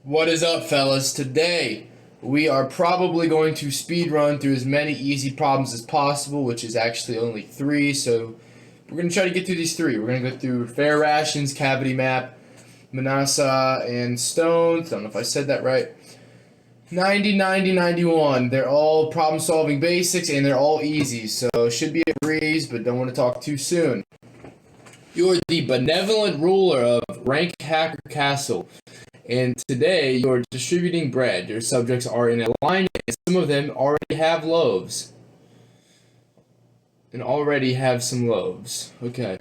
What is up, fellas? Today, we are probably going to speed run through as many easy problems as possible, which is actually only three. So, we're going to try to get through these three. We're going to go through fair rations, cavity map, Manasa, and stones. I don't know if I said that right. 90, 90, 91. They're all problem solving basics and they're all easy. So, it should be a breeze, but don't want to talk too soon. You're the benevolent ruler of Rank Hacker Castle. And today you're distributing bread. Your subjects are in a line, and some of them already have loaves. And already have some loaves. Okay.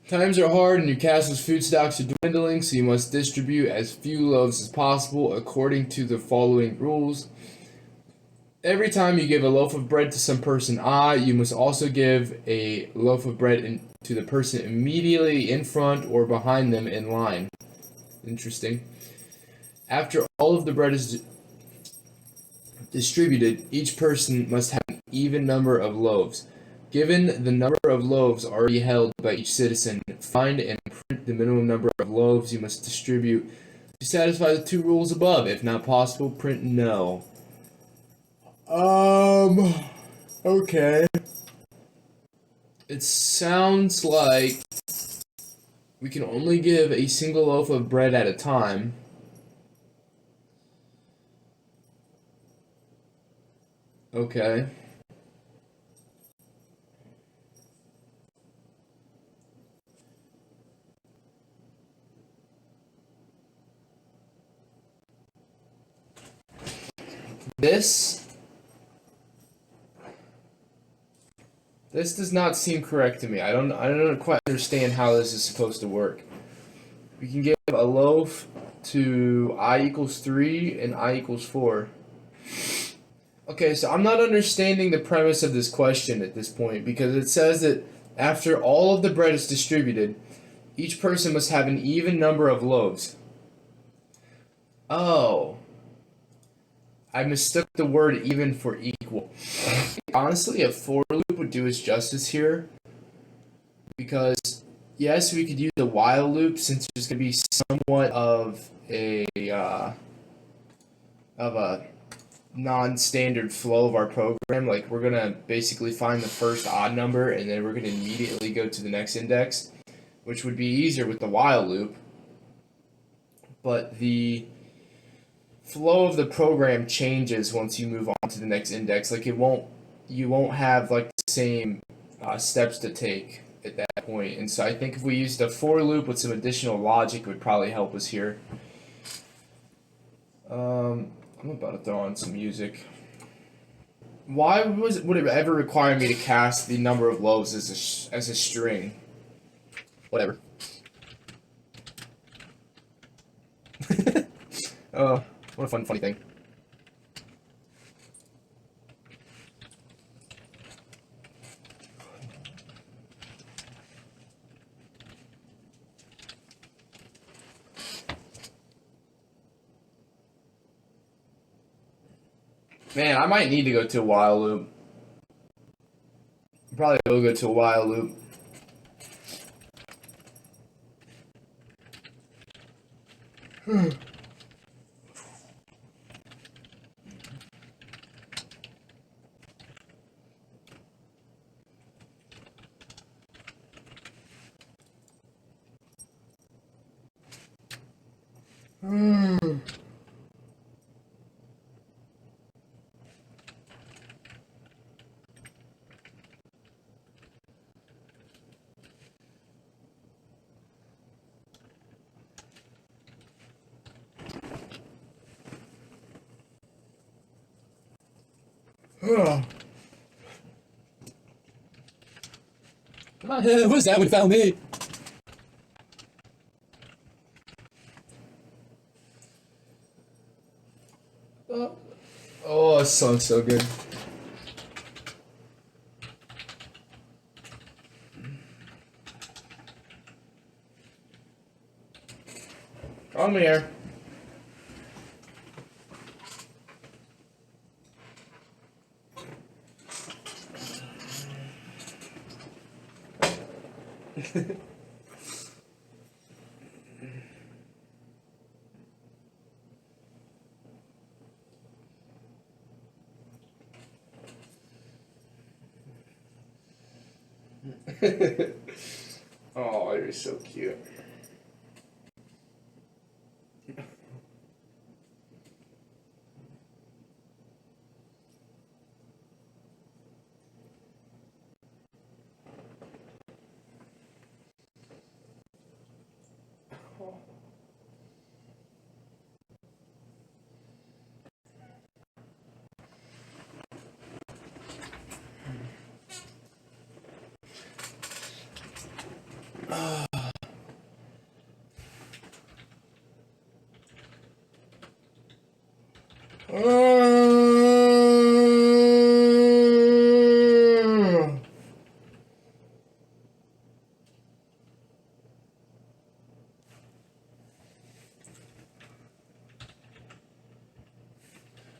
Times are hard, and your castle's food stocks are dwindling, so you must distribute as few loaves as possible according to the following rules. Every time you give a loaf of bread to some person I, you must also give a loaf of bread to the person immediately in front or behind them in line. Interesting. After all of the bread is distributed, each person must have an even number of loaves. Given the number of loaves already held by each citizen, find and print the minimum number of loaves you must distribute to satisfy the two rules above. If not possible, print no. Okay. It sounds like we can only give a single loaf of bread at a time. Okay. This does not seem correct to me. I don't quite understand how this is supposed to work. We can give a loaf to I equals 3 and I equals 4. Okay, so I'm not understanding the premise of this question at this point because it says that after all of the bread is distributed, each person must have an even number of loaves. Oh. I mistook the word even for equal. Honestly, a for loop would do us justice here. Because, yes, we could use a while loop since there's going to be somewhat of a non-standard flow of our program. Like, we're going to basically find the first odd number, and then we're going to immediately go to the next index, which would be easier with the while loop. But the flow of the program changes once you move on to the next index. Like you won't have like the same steps to take at that point. And so I think if we used a for loop with some additional logic, it would probably help us here. I'm about to throw on some music. Why would it ever require me to cast the number of loaves as a string? Whatever. Oh. What a funny thing. Man, I might need to go to a while loop. Probably will go to a while loop. Who's that one found me? Oh, this song's so good. Come here. Oh, you're so cute.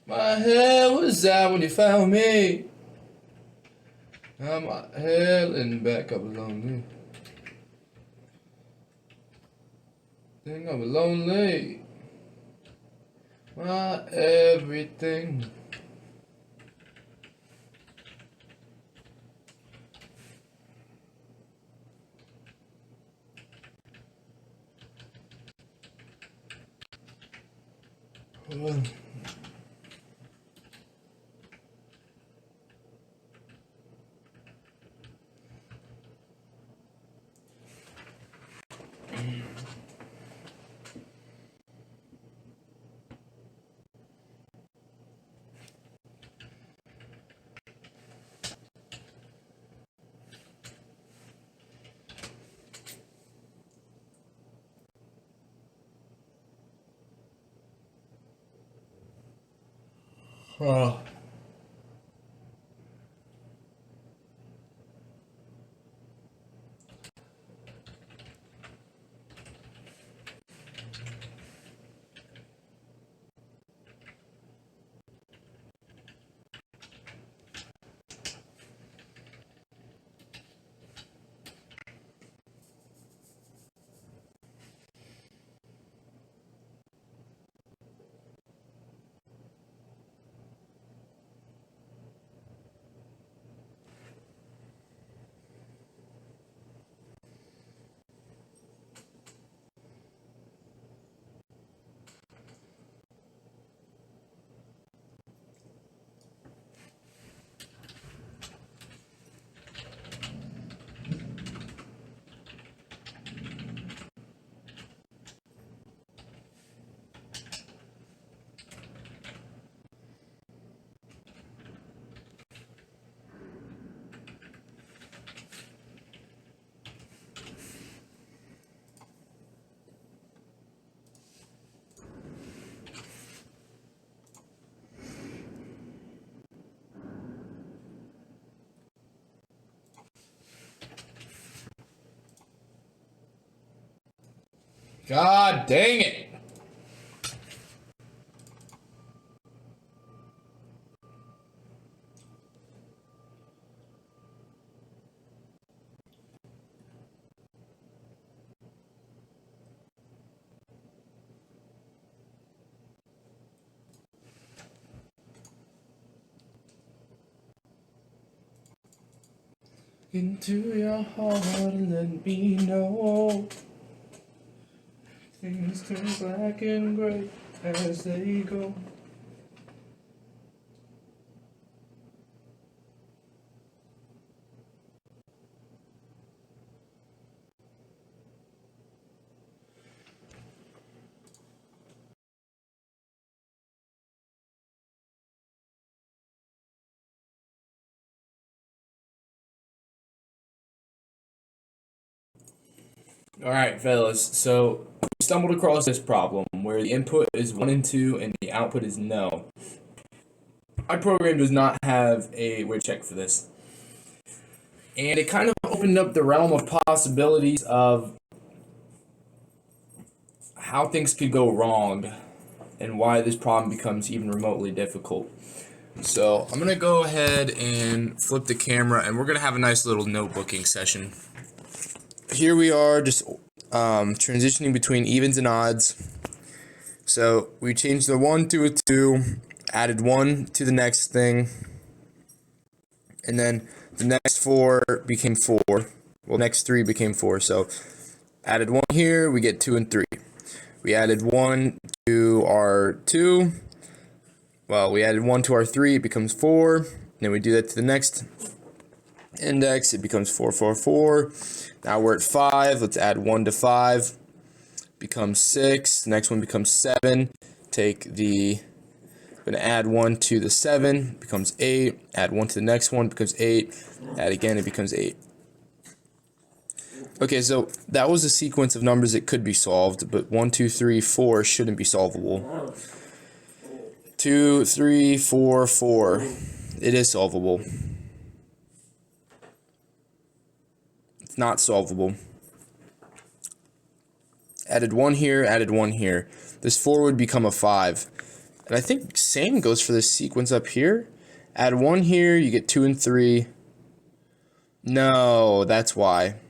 My head was out when you found me. Now my head and back up lonely. Think I'm lonely. My everything. Oh. God dang it. Into your heart and let me know. Things turn black and gray as they go. Alright, fellas, so we stumbled across this problem where the input is 1 and 2 and the output is no. My program does not have a way to check for this. And it kind of opened up the realm of possibilities of how things could go wrong and why this problem becomes even remotely difficult. So I'm going to go ahead and flip the camera and we're going to have a nice little notebooking session. Here we are just transitioning between evens and odds. So we changed the 1 to a 2, added 1 to the next thing, and then the next 4 became 4. Well, next 3 became 4. So added 1 here, we get 2 and 3. We added 1 to our 2. Well, we added 1 to our 3, it becomes 4. Then we do that to the next index, it becomes 4, 4, 4. Now we're at 5. Let's add 1 to 5. Becomes 6. The next one becomes 7. I'm going to add 1 to the 7, becomes 8. Add 1 to the next one, becomes 8. Add again, it becomes 8. Okay, so that was a sequence of numbers that could be solved, but 1, 2, 3, 4 shouldn't be solvable. 2, 3, 4, 4. It is solvable. It's not solvable. Added 1 here, added 1 here. This 4 would become a 5. And I think same goes for this sequence up here. Add 1 here, you get 2 and 3. No, that's why.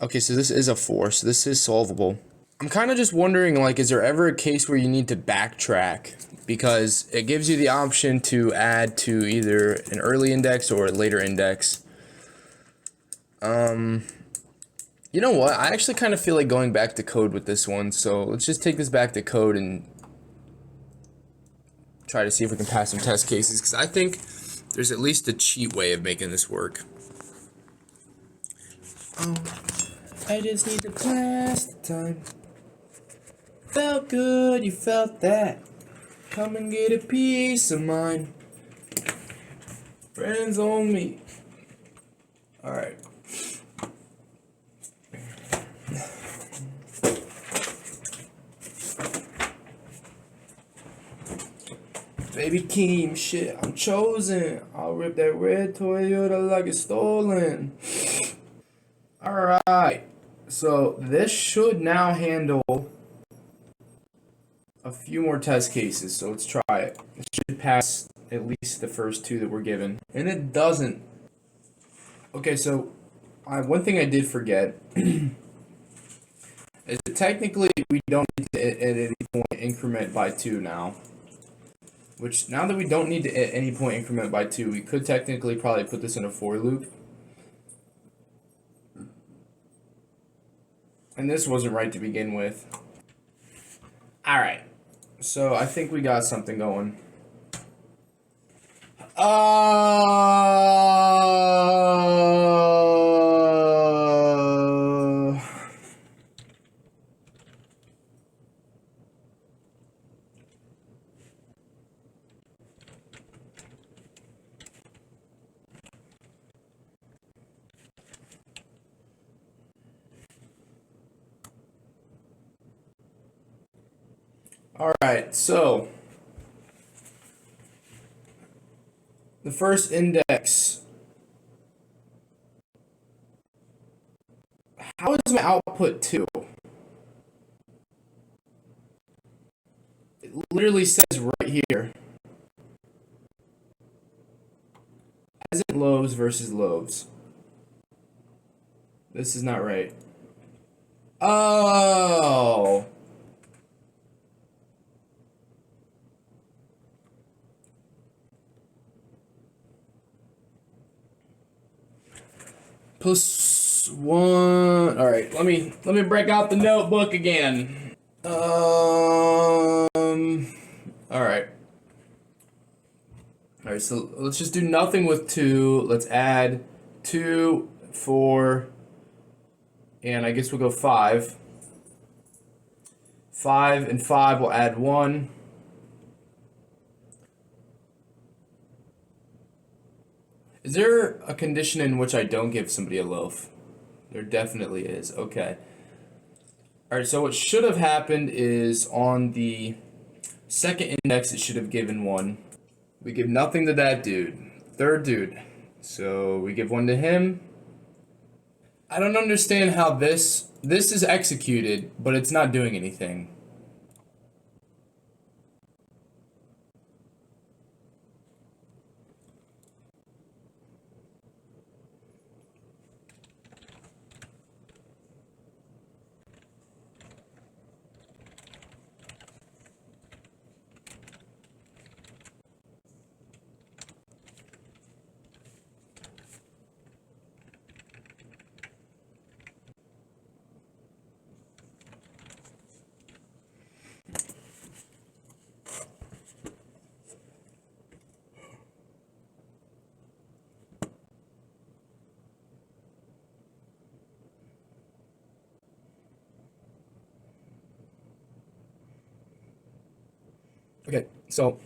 Okay, so this is a 4, so this is solvable. I'm kind of just wondering, like, is there ever a case where you need to backtrack? Because it gives you the option to add to either an early index or a later index. You know what? I actually kind of feel like going back to code with this one, so let's just take this back to code and try to see if we can pass some test cases, because I think there's at least a cheat way of making this work. Oh, I just need to pass the time. Felt good, you felt that. Come and get a piece of mine. Friends on me. Alright. Baby Keem, shit, I'm chosen. I'll rip that red Toyota like it's stolen. Alright, so this should now handle a few more test cases, so let's try it. It should pass at least the first 2 that we're given. And it doesn't. Okay, so one thing I did forget is that technically we don't need to at any point increment by 2 now. Which, now that we don't need to at any point increment by 2, we could technically probably put this in a for loop. And this wasn't right to begin with. Alright. So, I think we got something going. Alright, so the first index. How is my output 2? It literally says right here. Hasn't loaves versus loaves. This is not right. Oh. +1. All right, let me break out the notebook again. All right. All right, so let's just do nothing with 2. Let's add 2, 4, and I guess we'll go 5. 5 and 5 will add 1. Is there a condition in which I don't give somebody a loaf? There definitely is. Okay. Alright, so what should have happened is on the second index, it should have given 1. We give nothing to that dude. Third dude. So we give 1 to him. I don't understand how this is executed, but it's not doing anything. Okay, so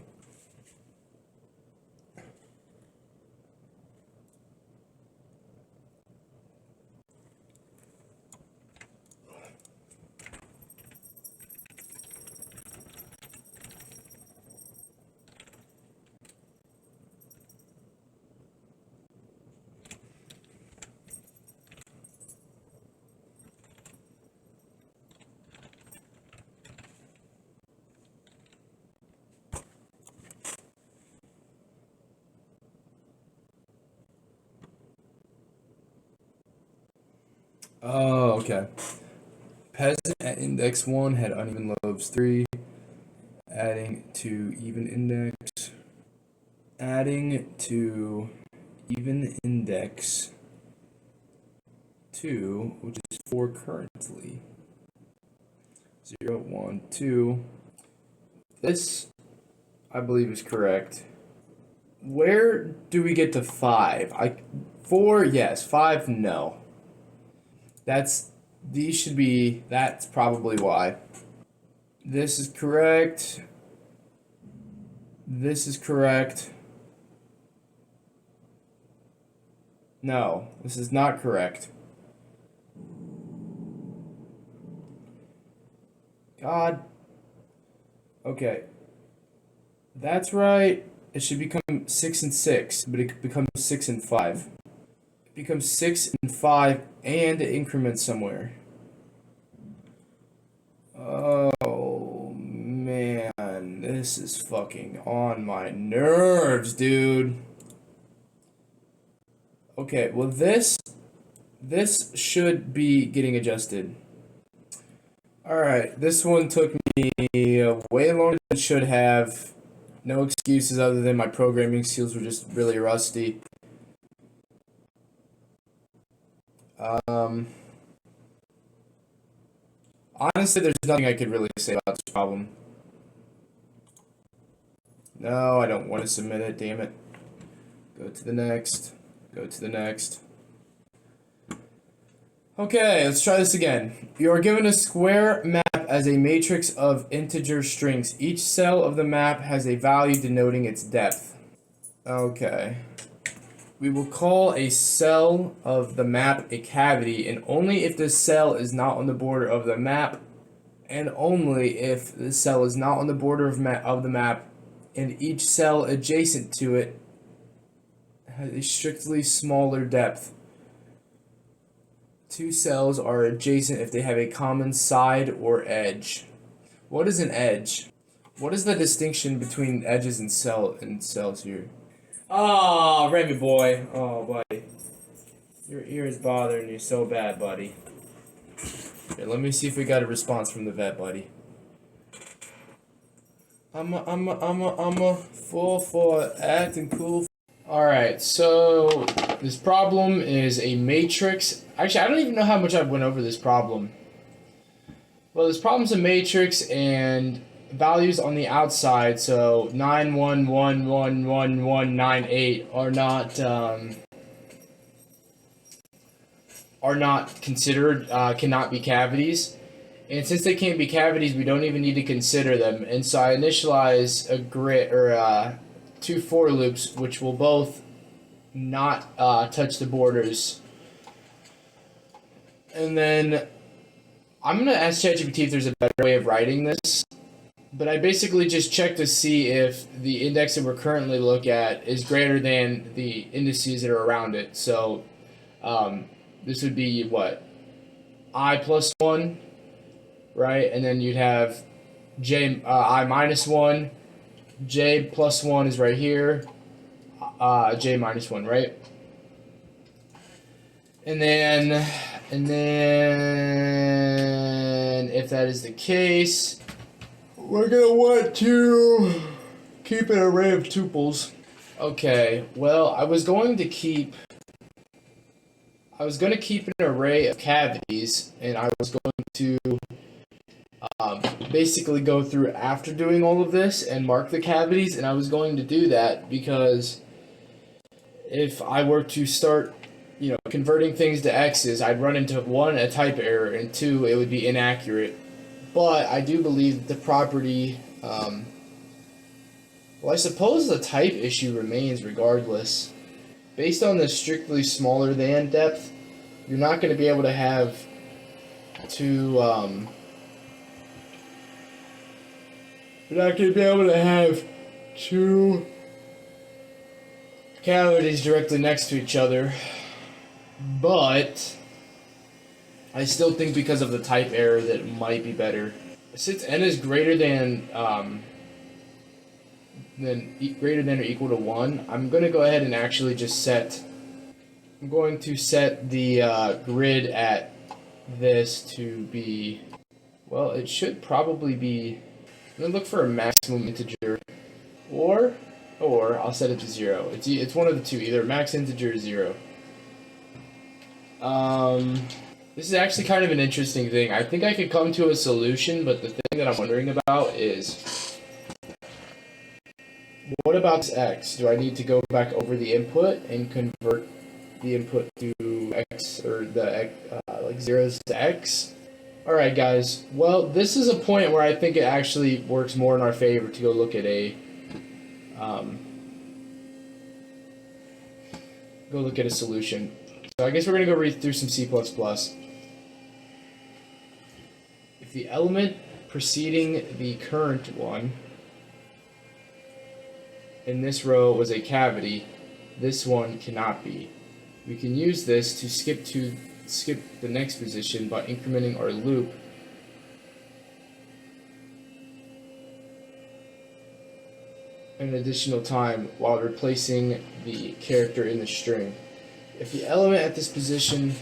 oh, okay. Peasant at index 1 had uneven lobes 3, adding to even index. Adding to even index 2, which is 4 currently. 0, 1, 2. This, I believe, is correct. Where do we get to 5? 4, yes. 5, no. These should be, that's probably why. This is correct. This is correct. No, this is not correct. God. Okay. That's right. It should become 6 and 6, but it becomes 6 and 5. It becomes 6 and 5 and it increments somewhere. Oh, man. This is fucking on my nerves, dude. Okay, well this should be getting adjusted. Alright, this one took me way longer than it should have. No excuses other than my programming skills were just really rusty. Honestly, there's nothing I could really say about this problem. No, I don't want to submit it, damn it. Go to the next. Go to the next. Okay, let's try this again. You are given a square map as a matrix of integer strings. Each cell of the map has a value denoting its depth. Okay. We will call a cell of the map a cavity, and only if this cell is not on the border of the map, and only if the cell is not on the border of the map, and each cell adjacent to it has a strictly smaller depth. Two cells are adjacent if they have a common side or edge. What is an edge? What is the distinction between edges and cells here? Oh, Remy boy. Oh, buddy. Your ear is bothering you so bad, buddy. Here, let me see if we got a response from the vet, buddy. I'm a full for acting cool. Alright, so this problem is a matrix. Actually, I don't even know how much I went over this problem. Well, this problem's a matrix and values on the outside, so 9, 1, 1, 1, 1, 1, 9, 8 are not considered, cannot be cavities. And since they can't be cavities, we don't even need to consider them. And so I initialize a grid or two for loops, which will both not touch the borders. And then I'm gonna ask ChatGPT if there's a better way of writing this. But I basically just check to see if the index that we're currently looking at is greater than the indices that are around it. So this would be what? I plus 1, right? And then you'd have j I minus 1. J plus 1 is right here. J minus 1, right? And then if that is the case, we're gonna want to keep an array of tuples. Okay, well, I was gonna keep an array of cavities, and I was going to basically go through after doing all of this and mark the cavities, and I was going to do that because if I were to start, converting things to x's, I'd run into 1, a type error, and 2, it would be inaccurate. But I do believe that the property Well, I suppose the type issue remains regardless. Based on the strictly smaller than depth, you're not going to be able to have two, you're not going to be able to have two cavities directly next to each other. But I still think because of the type error that it might be better. Since n is greater than greater than or equal to 1, I'm going to go ahead and actually just set, I'm going to set the grid at this to be, well, it should probably be, I'm going to look for a maximum integer, or I'll set it to 0. It's one of the two, either max integer or 0. This is actually kind of an interesting thing. I think I could come to a solution, but the thing that I'm wondering about is, what about this x? Do I need to go back over the input and convert the input to x, or the like zeros to x? Alright guys, well, this is a point where I think it actually works more in our favor to go look at a solution. So I guess we're going to go read through some C++. If the element preceding the current one in this row was a cavity, this one cannot be. We can use this to skip the next position by incrementing our loop an additional time while replacing the character in the string. If the element at this position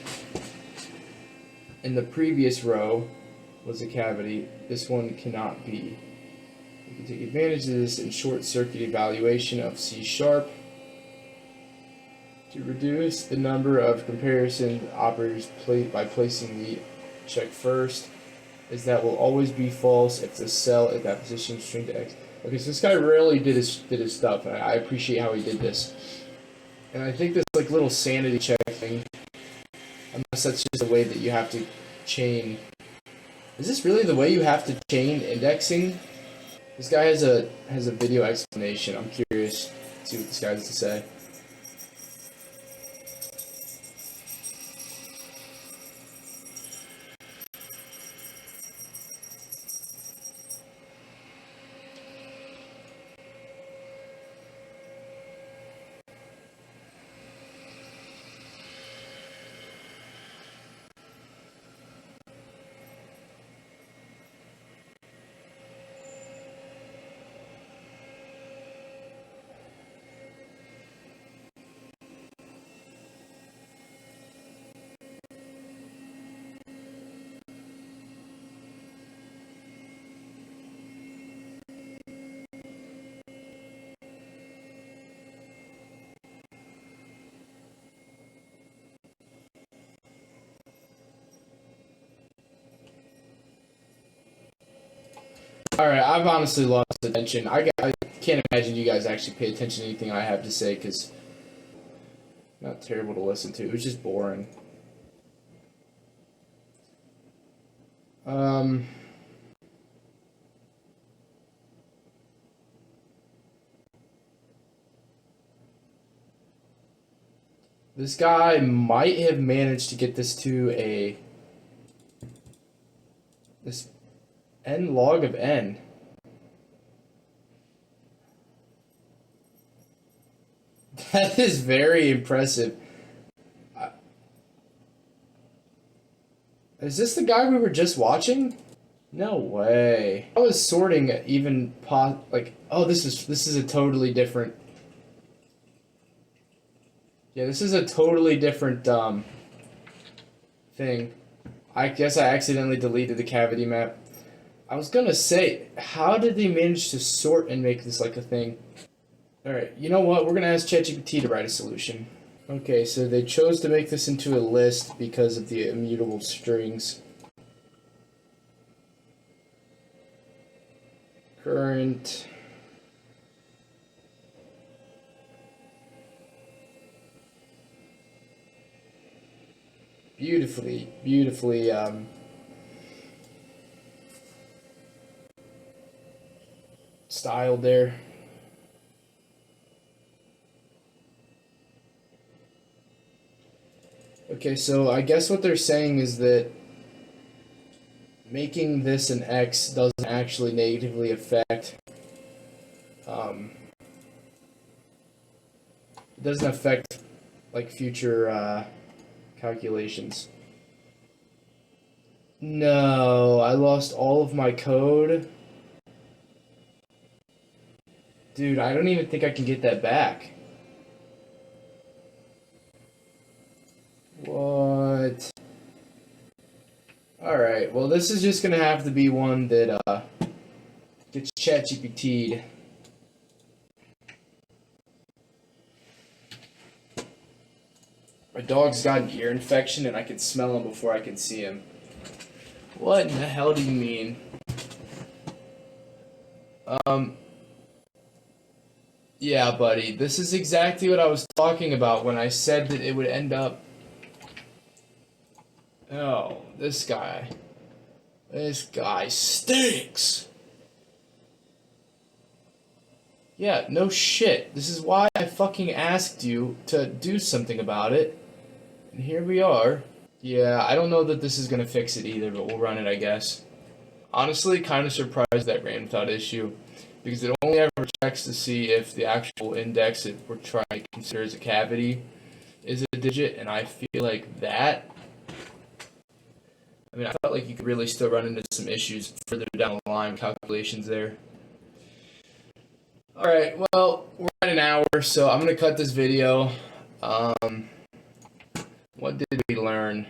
in the previous row was a cavity, this one cannot be. We can take advantage of this in short-circuit evaluation of C# to reduce the number of comparison operators by placing the check first, as that will always be false if the cell at that position is string to x. Okay, so this guy really did his stuff, and I appreciate how he did this. And I think this like little sanity check thing, unless that's just the way that you have to chain. Is this really the way you have to chain indexing? This guy has a video explanation. I'm curious to see what this guy has to say. Alright, I've honestly lost attention. I can't imagine you guys actually pay attention to anything I have to say, because not terrible to listen to. It was just boring. This guy might have managed to get this to this n log of n. That is very impressive. Is this the guy we were just watching? No way. I was sorting even like, oh, this is a totally different. Yeah, this is a totally different thing. I guess I accidentally deleted the cavity map. I was gonna say, how did they manage to sort and make this like a thing? Alright, you know what? We're gonna ask ChatGPT to write a solution. Okay, so they chose to make this into a list because of the immutable strings. Current. Beautifully styled there. Okay, so I guess what they're saying is that making this an X doesn't actually negatively affect, it doesn't affect, like, future, calculations. No, I lost all of my code. Dude, I don't even think I can get that back. What? Alright, well this is just gonna have to be one that, gets ChatGPT'd. My dog's got an ear infection and I can smell him before I can see him. What in the hell do you mean? Yeah, buddy, this is exactly what I was talking about when I said that it would end up... Oh, this guy. This guy stinks! Yeah, no shit. This is why I fucking asked you to do something about it. And here we are. Yeah, I don't know that this is gonna fix it either, but we'll run it, I guess. Honestly, kind of surprised that ran without issue, because it only ever checks to see if the actual index that we're trying to consider as a cavity is a digit, and I feel like that... I mean, I felt like you could really still run into some issues further down the line with calculations there. Alright, well, we're at an hour, so I'm going to cut this video. What did we learn?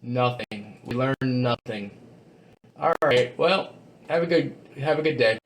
Nothing. We learned nothing. Alright, well, have a good day.